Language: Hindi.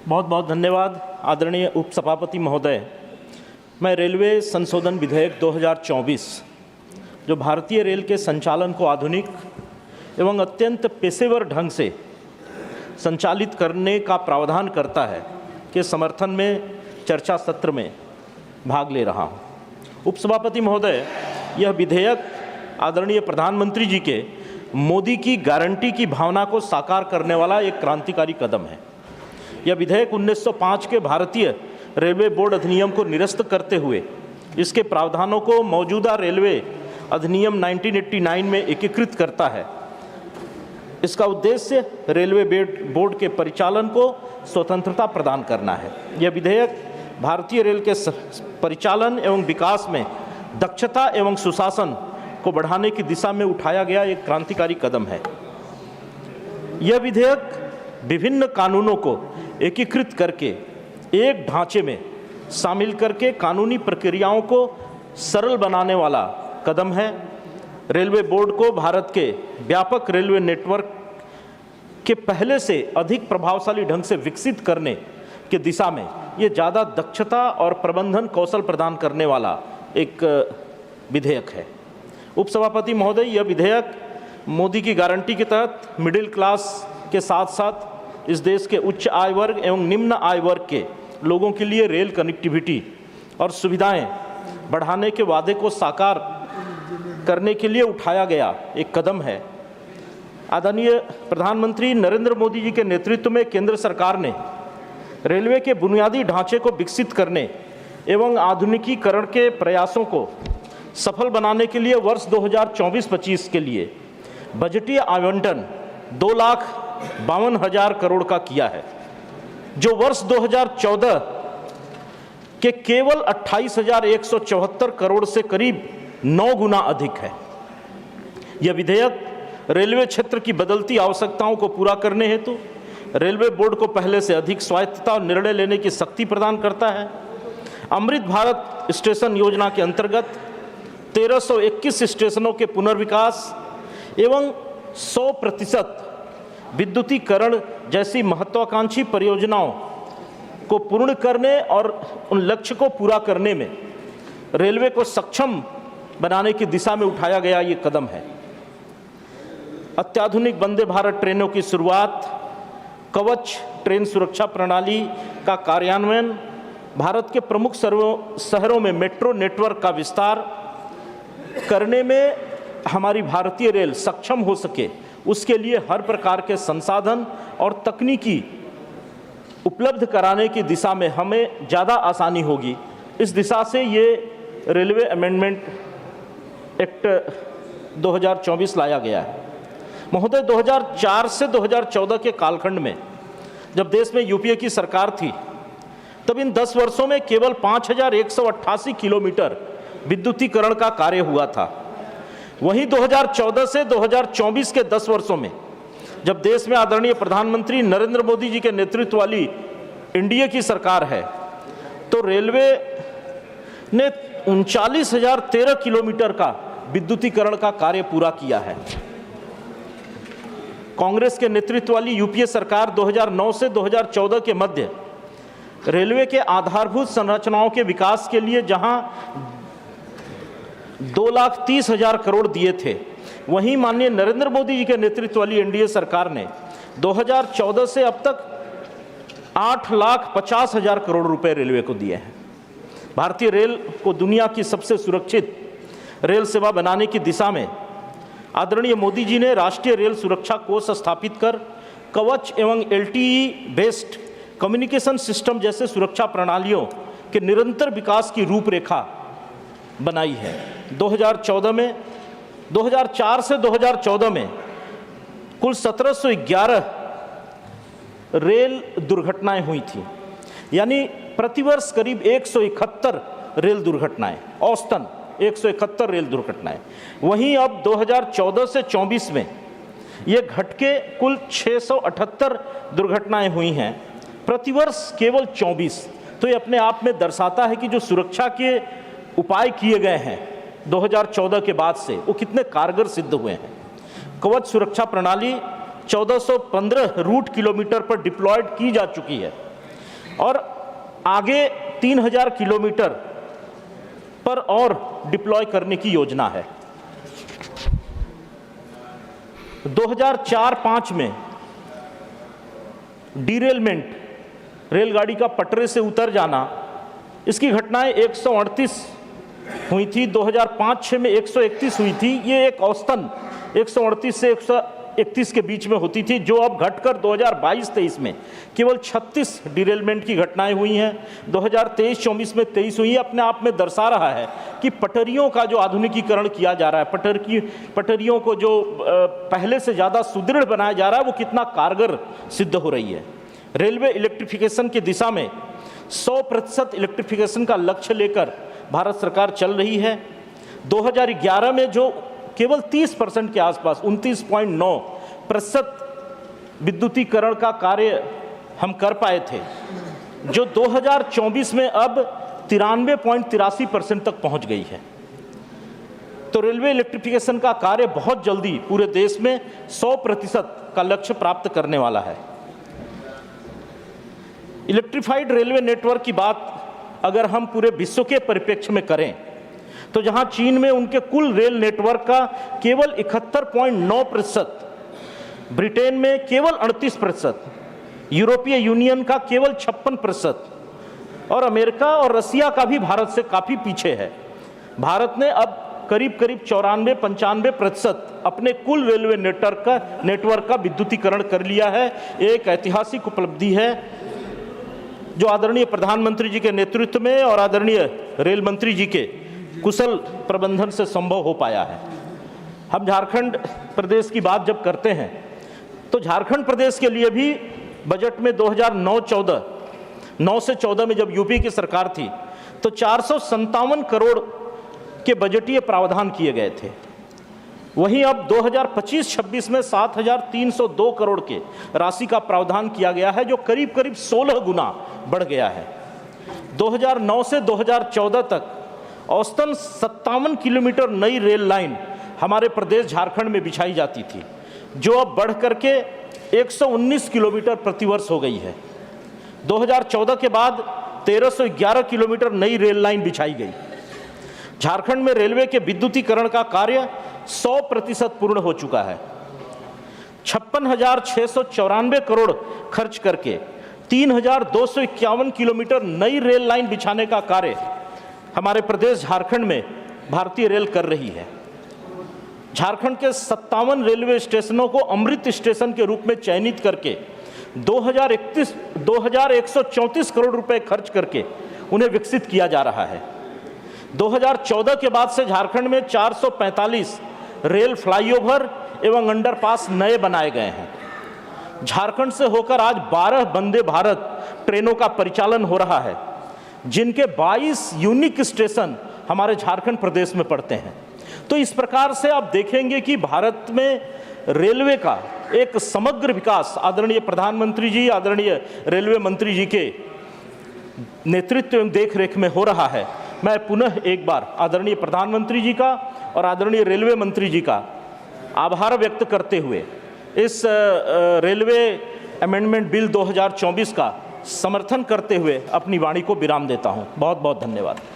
बहुत बहुत धन्यवाद आदरणीय उपसभापति महोदय। मैं रेलवे संशोधन विधेयक 2024 जो भारतीय रेल के संचालन को आधुनिक एवं अत्यंत पेशेवर ढंग से संचालित करने का प्रावधान करता है के समर्थन में चर्चा सत्र में भाग ले रहा हूँ। उपसभापति महोदय, यह विधेयक आदरणीय प्रधानमंत्री जी के मोदी की गारंटी की भावना को साकार करने वाला एक क्रांतिकारी कदम है। यह विधेयक 1905 के भारतीय रेलवे बोर्ड अधिनियम को निरस्त करते हुए इसके प्रावधानों को मौजूदा रेलवे अधिनियम 1989 में एकीकृत करता है। इसका उद्देश्य रेलवे बोर्ड के परिचालन को स्वतंत्रता प्रदान करना है। यह विधेयक भारतीय रेल के परिचालन एवं विकास में दक्षता एवं सुशासन को बढ़ाने की दिशा में उठाया गया एक क्रांतिकारी कदम है। यह विधेयक विभिन्न कानूनों को एकीकृत करके एक ढांचे में शामिल करके कानूनी प्रक्रियाओं को सरल बनाने वाला कदम है। रेलवे बोर्ड को भारत के व्यापक रेलवे नेटवर्क के पहले से अधिक प्रभावशाली ढंग से विकसित करने की दिशा में ये ज़्यादा दक्षता और प्रबंधन कौशल प्रदान करने वाला एक विधेयक है। उपसभापति महोदय, यह विधेयक मोदी की गारंटी के तहत मिडिल क्लास के साथ साथ इस देश के उच्च आय वर्ग एवं निम्न आय वर्ग के लोगों के लिए रेल कनेक्टिविटी और सुविधाएं बढ़ाने के वादे को साकार करने के लिए उठाया गया एक कदम है। आदरणीय प्रधानमंत्री नरेंद्र मोदी जी के नेतृत्व में केंद्र सरकार ने रेलवे के बुनियादी ढांचे को विकसित करने एवं आधुनिकीकरण के प्रयासों को सफल बनाने के लिए वर्ष 2024-25 के लिए बजटीय आवंटन 2,52,000 करोड़ का किया है, जो वर्ष 2014 के केवल 28,174 करोड़ से करीब 9 गुना अधिक है। यह विधेयक रेलवे क्षेत्र की बदलती आवश्यकताओं को पूरा करने हेतु रेलवे बोर्ड को पहले से अधिक स्वायत्तता और निर्णय लेने की शक्ति प्रदान करता है। अमृत भारत स्टेशन योजना के अंतर्गत 1321 स्टेशनों के पुनर्विकास एवं 100% विद्युतीकरण जैसी महत्वाकांक्षी परियोजनाओं को पूर्ण करने और उन लक्ष्य को पूरा करने में रेलवे को सक्षम बनाने की दिशा में उठाया गया ये कदम है। अत्याधुनिक वंदे भारत ट्रेनों की शुरुआत, कवच ट्रेन सुरक्षा प्रणाली का कार्यान्वयन, भारत के प्रमुख शहरों में मेट्रो नेटवर्क का विस्तार करने में हमारी भारतीय रेल सक्षम हो सके, उसके लिए हर प्रकार के संसाधन और तकनीकी उपलब्ध कराने की दिशा में हमें ज़्यादा आसानी होगी। इस दिशा से ये रेलवे अमेंडमेंट एक्ट 2024 लाया गया है। महोदय, 2004 से 2014 के कालखंड में जब देश में यूपीए की सरकार थी, तब इन 10 वर्षों में केवल 5,188 किलोमीटर विद्युतीकरण का कार्य हुआ था। वहीं 2014 से 2024 के 10 वर्षों में जब देश में आदरणीय प्रधानमंत्री नरेंद्र मोदी जी के नेतृत्व वाली एनडीए की सरकार है, तो रेलवे ने 39,013 किलोमीटर का विद्युतीकरण का कार्य पूरा किया है। कांग्रेस के नेतृत्व वाली यूपीए सरकार 2009 से 2014 के मध्य रेलवे के आधारभूत संरचनाओं के विकास के लिए जहां 2,30,000 करोड़ दिए थे, वहीं माननीय नरेंद्र मोदी जी के नेतृत्व वाली एनडीए सरकार ने 2014 से अब तक 8,50,000 करोड़ रुपए रेलवे को दिए हैं। भारतीय रेल को दुनिया की सबसे सुरक्षित रेल सेवा बनाने की दिशा में आदरणीय मोदी जी ने राष्ट्रीय रेल सुरक्षा कोष स्थापित कर कवच एवं एलटीई बेस्ड कम्युनिकेशन सिस्टम जैसे सुरक्षा प्रणालियों के निरंतर विकास की रूपरेखा बनाई है। 2004 से 2014 में कुल 1711 रेल दुर्घटनाएं हुई थी, यानी प्रतिवर्ष करीब 171 रेल दुर्घटनाएं, औसतन 171 रेल दुर्घटनाएं। वहीं अब 2014 से 24 में ये घट के कुल 678 दुर्घटनाएं हुई हैं, प्रतिवर्ष केवल 24। तो ये अपने आप में दर्शाता है कि जो सुरक्षा के उपाय किए गए हैं 2014 के बाद से, वो कितने कारगर सिद्ध हुए हैं। कवच सुरक्षा प्रणाली 1415 रूट किलोमीटर पर डिप्लॉयड की जा चुकी है। और आगे 3000 किलोमीटर पर और डिप्लॉय करने की योजना है। 2004-5 में डीरेलमेंट, रेलगाड़ी का पटरे से उतर जाना, इसकी घटनाएं 138 हुई थी। 2005-6 में 131 हुई थी। ये एक औसतन 138 से 131 के बीच में होती थी, जो अब घटकर 2022-23 में केवल 36 डिरेलमेंट की घटनाएं हुई हैं। 2023-24 में 23 हुई। अपने आप में दर्शा रहा है कि पटरियों का जो आधुनिकीकरण किया जा रहा है, पटरियों को जो पहले से ज़्यादा सुदृढ़ बनाया जा रहा है, वो कितना कारगर सिद्ध हो रही है। रेलवे इलेक्ट्रिफिकेशन की दिशा में 100% इलेक्ट्रिफिकेशन का लक्ष्य लेकर भारत सरकार चल रही है। 2011 में जो केवल 30% के आसपास 29.9% विद्युतीकरण का कार्य हम कर पाए थे, जो 2024 में अब 93.83% तक पहुंच गई है। तो रेलवे इलेक्ट्रिफिकेशन का कार्य बहुत जल्दी पूरे देश में 100% का लक्ष्य प्राप्त करने वाला है। इलेक्ट्रिफाइड रेलवे नेटवर्क की बात अगर हम पूरे विश्व के परिप्रेक्ष्य में करें, तो जहां चीन में उनके कुल रेल नेटवर्क का केवल 71.9%, ब्रिटेन में केवल 38%, यूरोपीय यूनियन का केवल 56% और अमेरिका और रसिया का भी भारत से काफ़ी पीछे है। भारत ने अब करीब 94-95% अपने कुल रेलवे नेटवर्क का विद्युतीकरण कर लिया है। एक ऐतिहासिक उपलब्धि है जो आदरणीय प्रधानमंत्री जी के नेतृत्व में और आदरणीय रेल मंत्री जी के कुशल प्रबंधन से संभव हो पाया है। हम झारखंड प्रदेश की बात जब करते हैं, तो झारखंड प्रदेश के लिए भी बजट में 2009 से 14 में जब यूपी की सरकार थी, तो 457 करोड़ के बजटीय प्रावधान किए गए थे। वहीं अब 2025-26 में 7,302 करोड़ के राशि का प्रावधान किया गया है, जो करीब 16 गुना बढ़ गया है। 2009 से 2014 तक औसतन 57 किलोमीटर नई रेल लाइन हमारे प्रदेश झारखंड में बिछाई जाती थी, जो अब बढ़ करके 119 किलोमीटर प्रतिवर्ष हो गई है। 2014 के बाद 1311 किलोमीटर नई रेल लाइन बिछाई गई। झारखंड में रेलवे के विद्युतीकरण का कार्य 100% पूर्ण हो चुका है। 56,694 करोड़ खर्च करके 3,251 किलोमीटर नई रेल लाइन बिछाने का कार्य हमारे प्रदेश झारखंड में भारतीय रेल कर रही है। झारखंड के 57 रेलवे स्टेशनों को अमृत स्टेशन के रूप में चयनित करके 2,134 करोड़ रुपए खर्च करके उन्हें विकसित किया जा रहा है। 2014 के बाद से झारखंड में 445 रेल फ्लाईओवर एवं अंडरपास नए बनाए गए हैं। झारखंड से होकर आज 12 वंदे भारत ट्रेनों का परिचालन हो रहा है, जिनके 22 यूनिक स्टेशन हमारे झारखंड प्रदेश में पड़ते हैं। तो इस प्रकार से आप देखेंगे कि भारत में रेलवे का एक समग्र विकास आदरणीय प्रधानमंत्री जी, आदरणीय रेलवे मंत्री जी के नेतृत्व एवं देखरेख में हो रहा है। मैं पुनः एक बार आदरणीय प्रधानमंत्री जी का और आदरणीय रेलवे मंत्री जी का आभार व्यक्त करते हुए इस रेलवे अमेंडमेंट बिल 2024 का समर्थन करते हुए अपनी वाणी को विराम देता हूं। बहुत बहुत धन्यवाद।